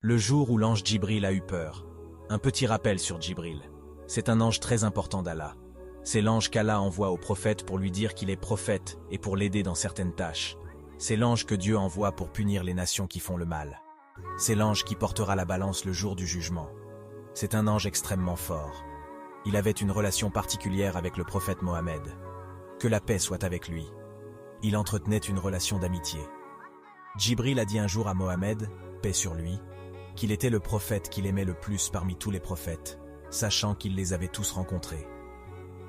Le jour où l'ange Djibril a eu peur. Un petit rappel sur Djibril. C'est un ange très important d'Allah. C'est l'ange qu'Allah envoie au prophète pour lui dire qu'il est prophète et pour l'aider dans certaines tâches. C'est l'ange que Dieu envoie pour punir les nations qui font le mal. C'est l'ange qui portera la balance le jour du jugement. C'est un ange extrêmement fort. Il avait une relation particulière avec le prophète Mohammed. Que la paix soit avec lui. Il entretenait une relation d'amitié. Djibril a dit un jour à Mohammed, paix sur lui, qu'il était le prophète qu'il aimait le plus parmi tous les prophètes, sachant qu'il les avait tous rencontrés.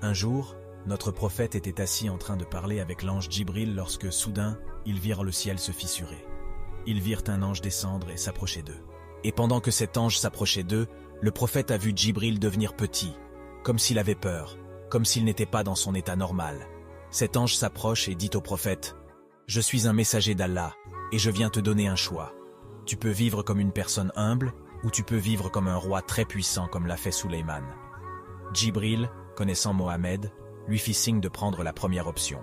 Un jour, notre prophète était assis en train de parler avec l'ange Djibril lorsque, soudain, ils virent le ciel se fissurer. Ils virent un ange descendre et s'approcher d'eux. Et pendant que cet ange s'approchait d'eux, le prophète a vu Djibril devenir petit, comme s'il avait peur, comme s'il n'était pas dans son état normal. Cet ange s'approche et dit au prophète, « Je suis un messager d'Allah, et je viens te donner un choix. Tu peux vivre comme une personne humble, ou tu peux vivre comme un roi très puissant comme l'a fait Souleyman. » Djibril, connaissant Mohammed, lui fit signe de prendre la première option.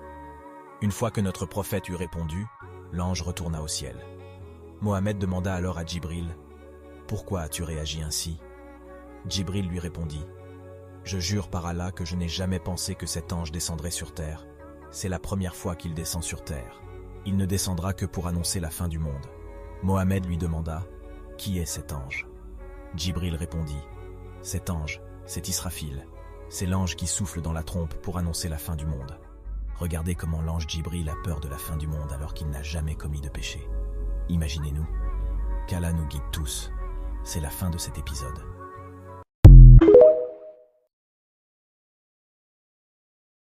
Une fois que notre prophète eut répondu, l'ange retourna au ciel. Mohammed demanda alors à Djibril, « Pourquoi as-tu réagi ainsi ?» Djibril lui répondit, « Je jure par Allah que je n'ai jamais pensé que cet ange descendrait sur terre. C'est la première fois qu'il descend sur terre. Il ne descendra que pour annoncer la fin du monde. » Mohammed lui demanda, « Qui est cet ange ?» Djibril répondit, « Cet ange, c'est Israfil. C'est l'ange qui souffle dans la trompe pour annoncer la fin du monde. » Regardez comment l'ange Djibril a peur de la fin du monde alors qu'il n'a jamais commis de péché. Imaginez-nous. Qu'Allah nous guide tous. C'est la fin de cet épisode.